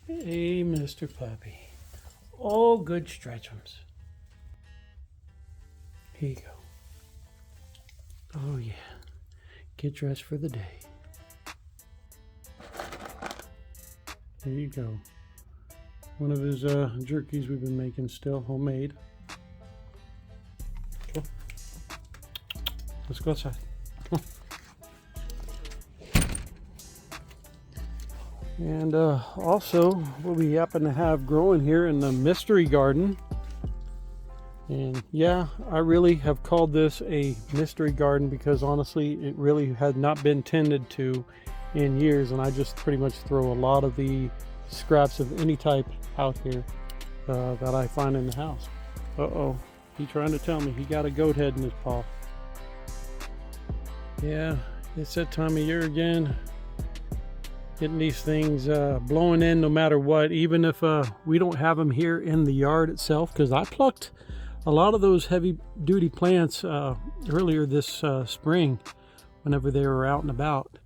Hey, Mr. Puppy. Oh, good stretchums. Here you go. Oh, yeah. Get dressed for the day. There you go. One of his jerkies we've been making, still homemade. Cool. Let's go outside. And also, what we happen to have growing here in the mystery garden. And yeah, I really have called this a mystery garden because honestly, it really had not been tended to in years. And I just pretty much throw a lot of the scraps of any type out here that I find in the house. Uh-oh, he's trying to tell me he got a goat head in his paw. Yeah, it's that time of year again. Getting these things blowing in no matter what, even if we don't have them here in the yard itself, because I plucked a lot of those heavy duty plants earlier this spring whenever they were out and about,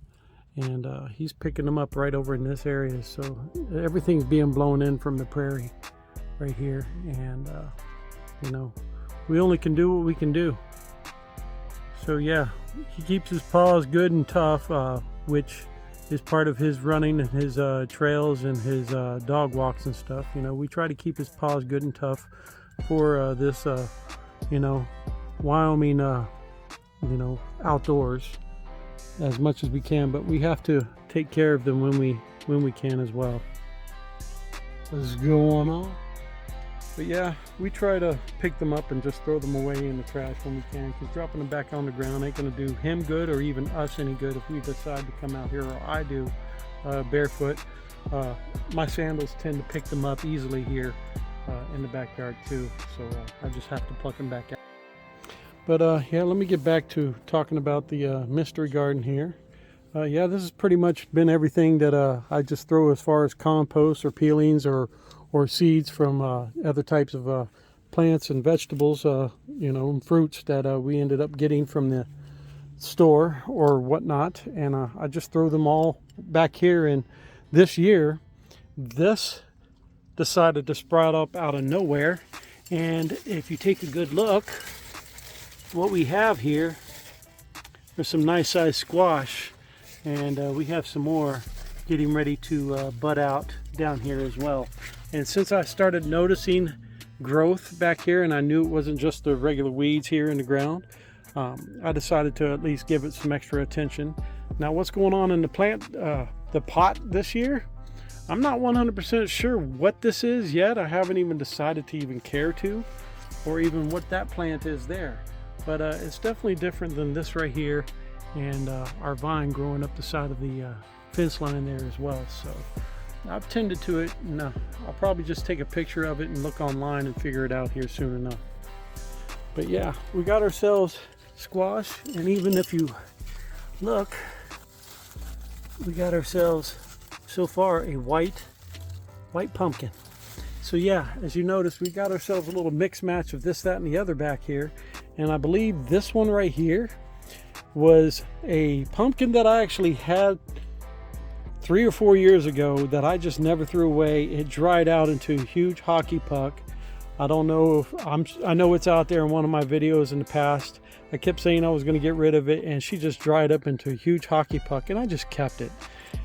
and he's picking them up right over in this area. So everything's being blown in from the prairie right here, and you know, we only can do what we can do. So yeah, he keeps his paws good and tough, which is part of his running and his trails and his dog walks and stuff. You know, we try to keep his paws good and tough for this you know, Wyoming you know, outdoors as much as we can, but we have to take care of them when we can as well. What's going on? But yeah, we try to pick them up and just throw them away in the trash when we can, because dropping them back on the ground ain't going to do him good or even us any good if we decide to come out here, or I do, barefoot. My sandals tend to pick them up easily here in the backyard too, so I just have to pluck them back out. But yeah, let me get back to talking about the mystery garden here. Yeah, this has pretty much been everything that I just throw as far as compost or peelings or seeds from other types of plants and vegetables, you know, and fruits that we ended up getting from the store or whatnot. And I just throw them all back here. And this year, this decided to sprout up out of nowhere. And if you take a good look, what we have here, there's some nice sized squash. And we have some more getting ready to bud out down here as well. And since I started noticing growth back here, and I knew it wasn't just the regular weeds here in the ground, I decided to at least give it some extra attention. Now, what's going on in the plant, the pot this year? I'm not 100% sure what this is yet. I haven't even decided to even care to, or even what that plant is there. But it's definitely different than this right here, and our vine growing up the side of the fence line there as well. So I've tended to it, and I'll probably just take a picture of it and look online and figure it out here soon enough. But yeah, we got ourselves squash, and even if you look, we got ourselves so far a white pumpkin. So yeah, as you notice, we got ourselves a little mix match of this, that, and the other back here. And I believe this one right here was a pumpkin that I actually had 3 or 4 years ago that I just never threw away. It dried out into a huge hockey puck. I don't know if I know it's out there in one of my videos in the past. I kept saying I was going to get rid of it, and she just dried up into a huge hockey puck, and I just kept it.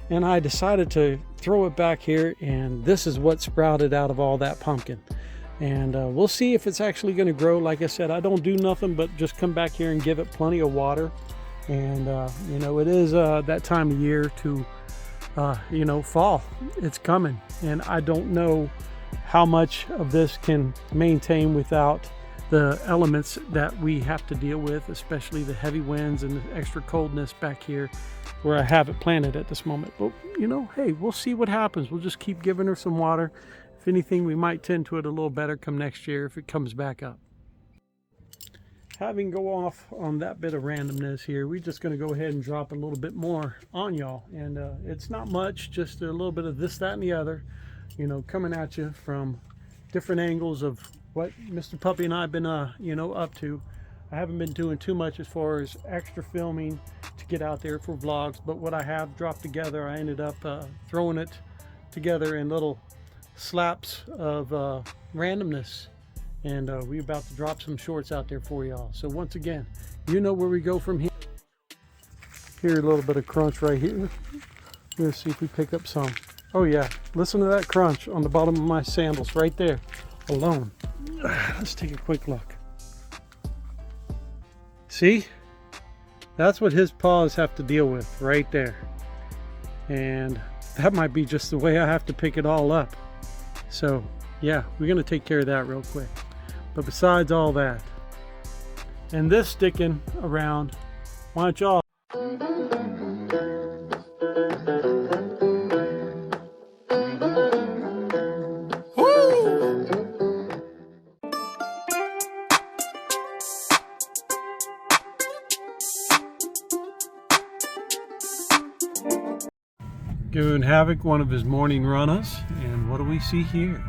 And I decided to throw it back here, and this is what sprouted out of all that pumpkin. And we'll see if it's actually going to grow. Like I said, I don't do nothing but just come back here and give it plenty of water. And you know, it is that time of year to you know, fall. It's coming, and I don't know how much of this can maintain without the elements that we have to deal with, especially the heavy winds and the extra coldness back here where I have it planted at this moment. But you know, hey, we'll see what happens. We'll just keep giving her some water. If anything, we might tend to it a little better come next year if it comes back up. Having go off on that bit of randomness here, we're just going to go ahead and drop a little bit more on y'all. And it's not much, just a little bit of this, that, and the other, you know, coming at you from different angles of what Mr. Puppy and I have been, you know, up to. I haven't been doing too much as far as extra filming to get out there for vlogs, but what I have dropped together, I ended up throwing it together in little slaps of randomness, and we're about to drop some shorts out there for y'all. So once again, you know where we go from here. Hear a little bit of crunch right here. Let's see if we pick up some. Oh yeah, listen to that crunch on the bottom of my sandals right there alone. Let's take a quick look. See? That's what his paws have to deal with right there. And that might be just the way I have to pick it all up. So yeah, we're gonna take care of that real quick. But besides all that, and this sticking around, why don't y'all giving Havoc one of his morning run-us, and what do we see here?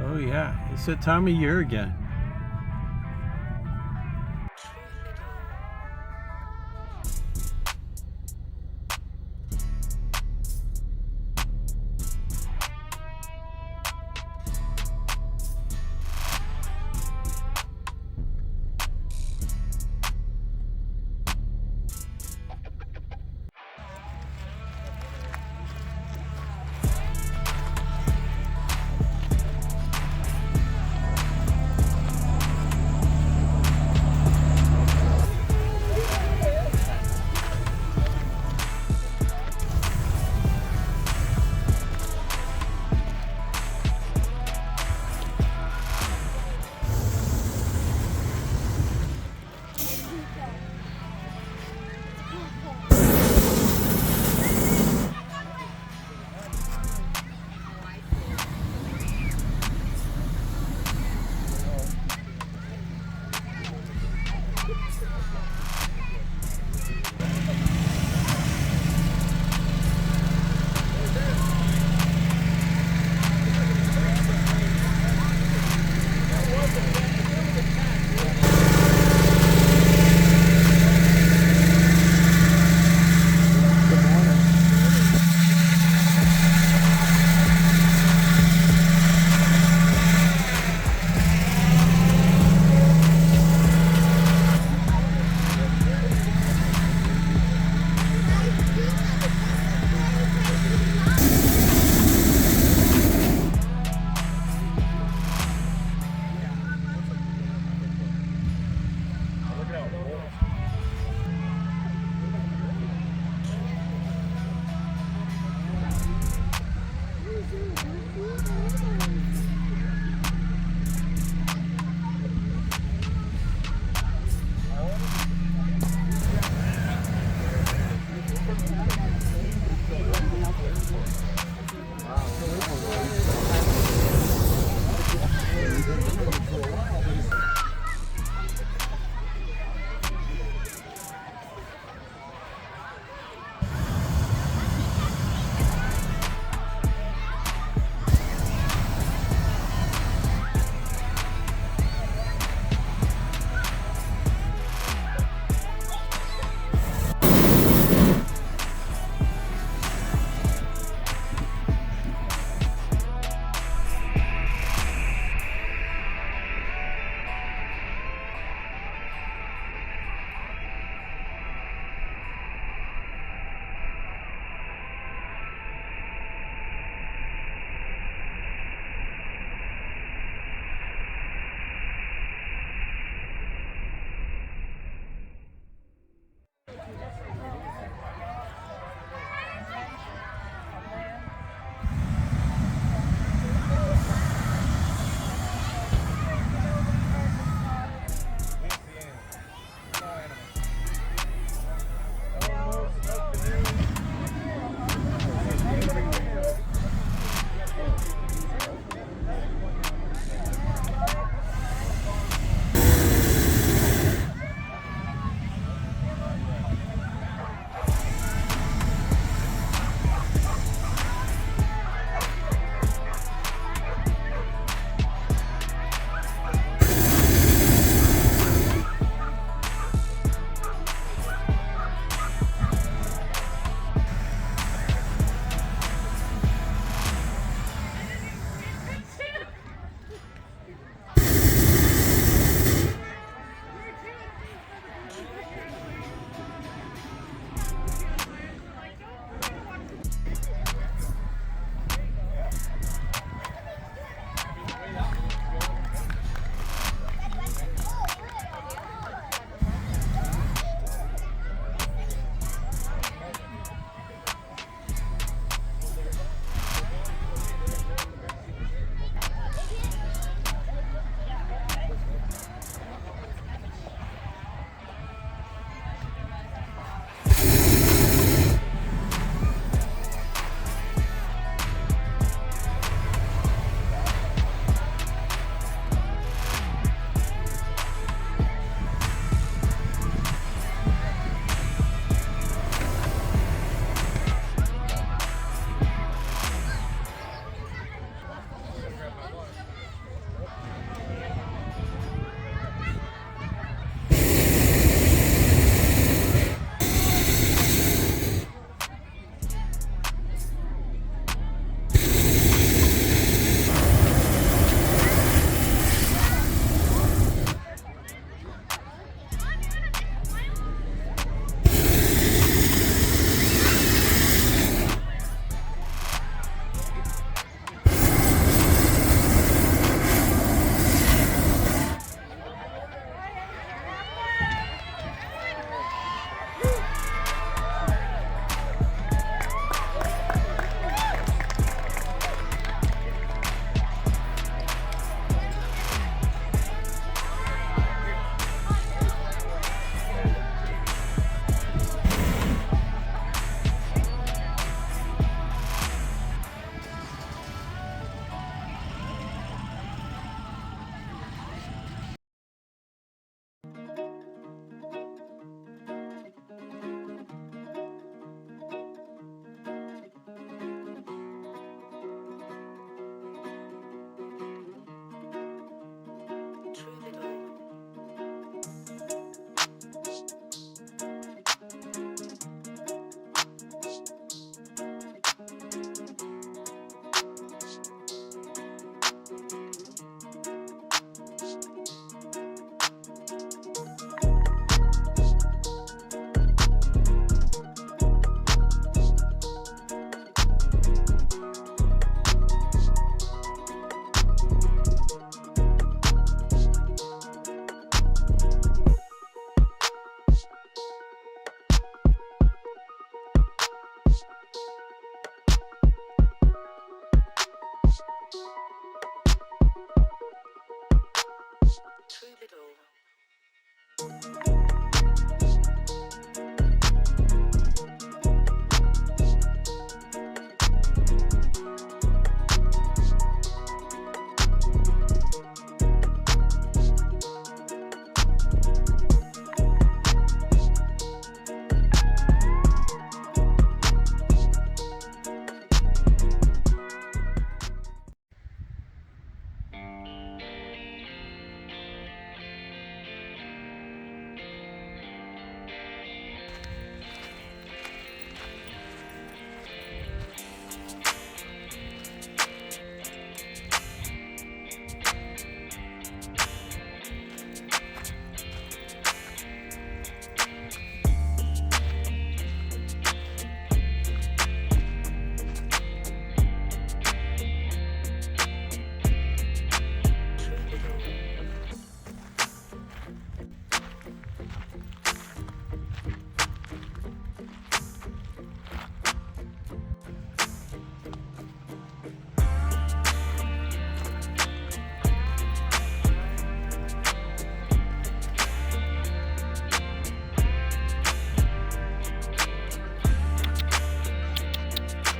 Oh yeah, it's that time of year again.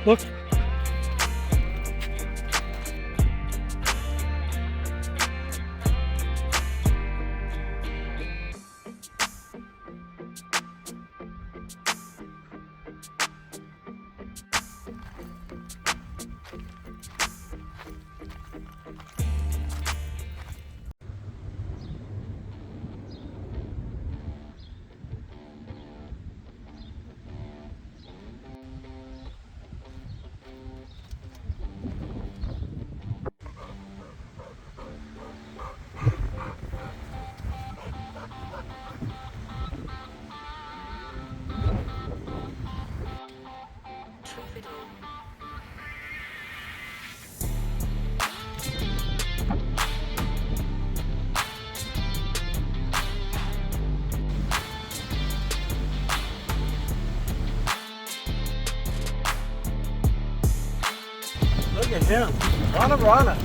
Look. Look at him. Rana Rana.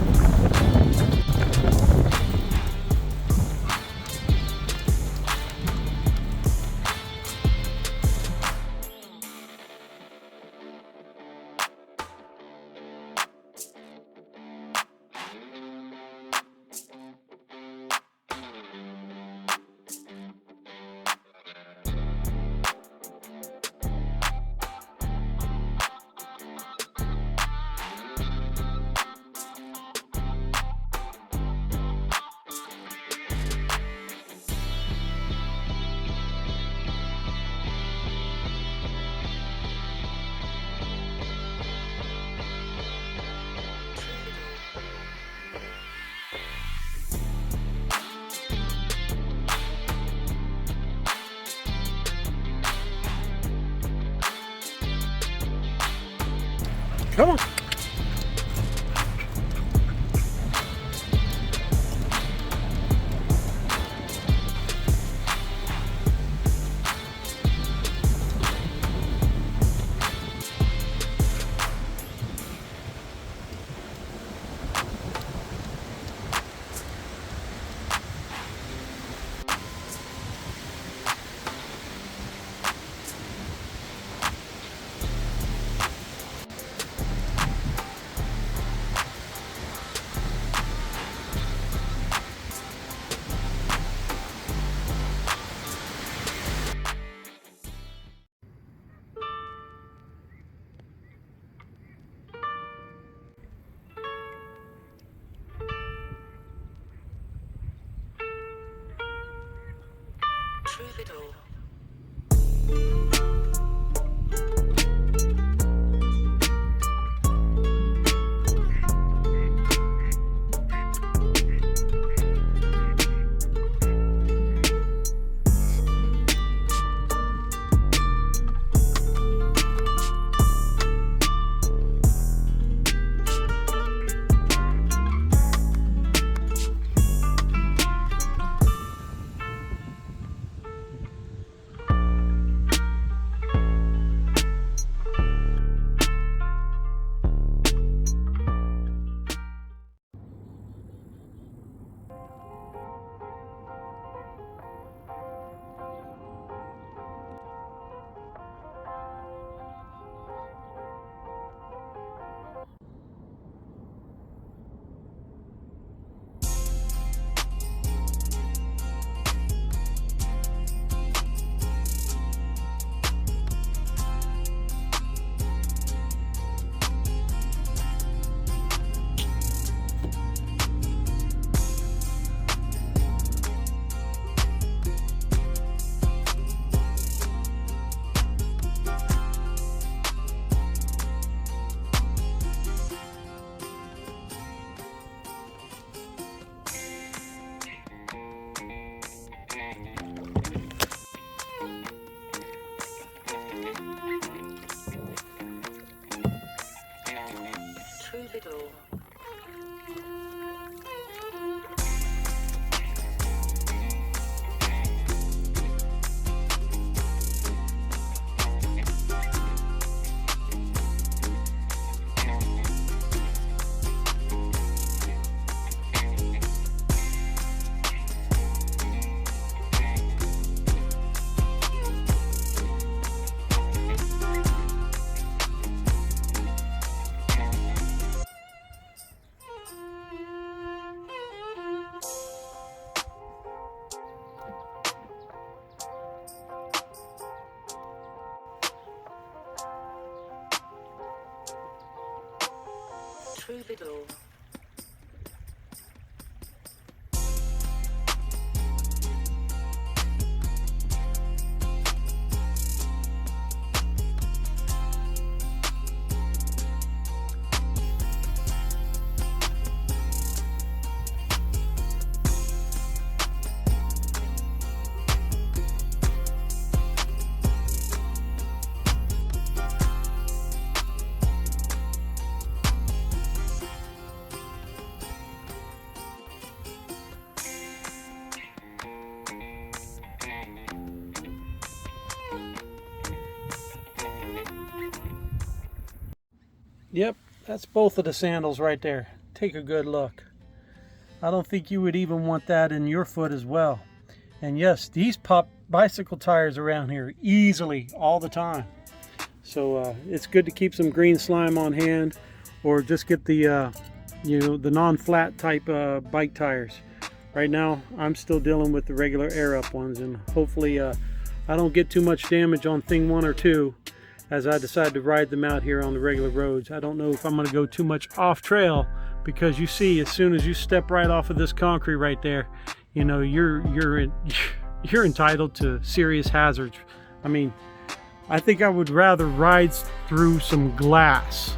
Come on. Troubadour. Troubadour. Troubadour. Yep, that's both of the sandals right there. Take a good look. I don't think you would even want that in your foot as well. And yes, these pop bicycle tires around here easily all the time. So it's good to keep some green slime on hand, or just get the the non-flat type bike tires. Right now I'm still dealing with the regular air up ones, and hopefully I don't get too much damage on thing 1 or 2 as I decide to ride them out here on the regular roads. I don't know if I'm going to go too much off trail, because you see, as soon as you step right off of this concrete right there, you know, you're entitled to serious hazards. I mean, I think I would rather ride through some glass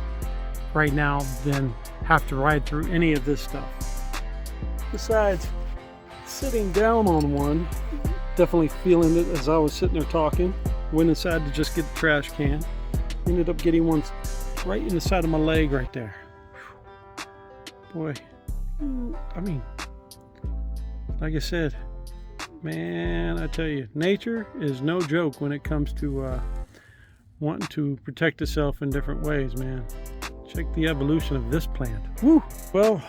right now than have to ride through any of this stuff. Besides, sitting down on one, definitely feeling it as I was sitting there talking. Went inside to just get the trash can. Ended up getting one right in the side of my leg right there. Boy, I mean, like I said, man, I tell you, nature is no joke when it comes to wanting to protect itself in different ways, man. Check the evolution of this plant. Woo! Well,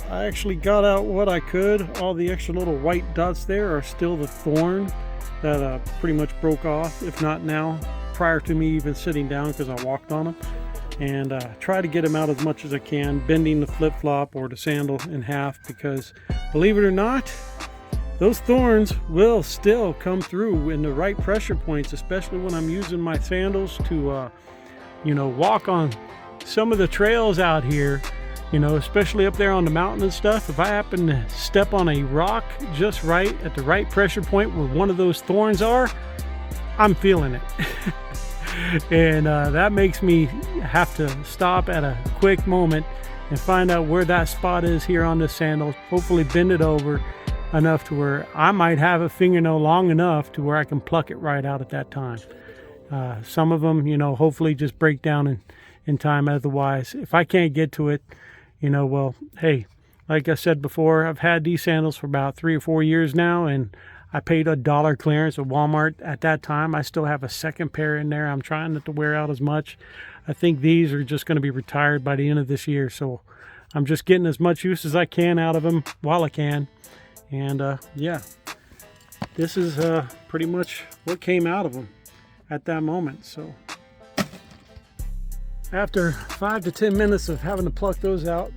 I actually got out what I could. All the extra little white dots there are still the thorn that pretty much broke off, if not now, prior to me even sitting down, because I walked on them. And try to get them out as much as I can, bending the flip-flop or the sandal in half, because believe it or not, those thorns will still come through in the right pressure points, especially when I'm using my sandals to walk on some of the trails out here, especially up there on the mountain and stuff. If I happen to step on a rock just right at the right pressure point where one of those thorns are, I'm feeling it. And that makes me have to stop at a quick moment and find out where that spot is here on this sandal. Hopefully bend it over enough to where I might have a fingernail long enough to where I can pluck it right out at that time. Some of them, hopefully just break down in time. Otherwise, if I can't get to it, well, hey, like I said before, I've had these sandals for about 3 or 4 years now, and I paid $1 clearance at Walmart at that time. I still have a second pair in there. I'm trying not to wear out as much. I think these are just going to be retired by the end of this year, so I'm just getting as much use as I can out of them while I can. And yeah, this is pretty much what came out of them at that moment. So after 5 to 10 minutes of having to pluck those out,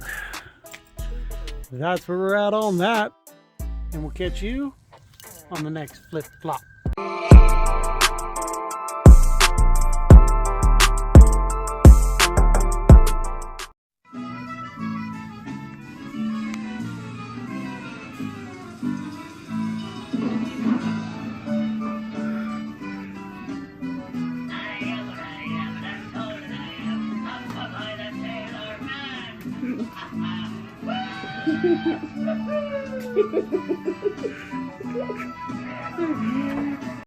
that's where we're at on that. And we'll catch you on the next flip flop.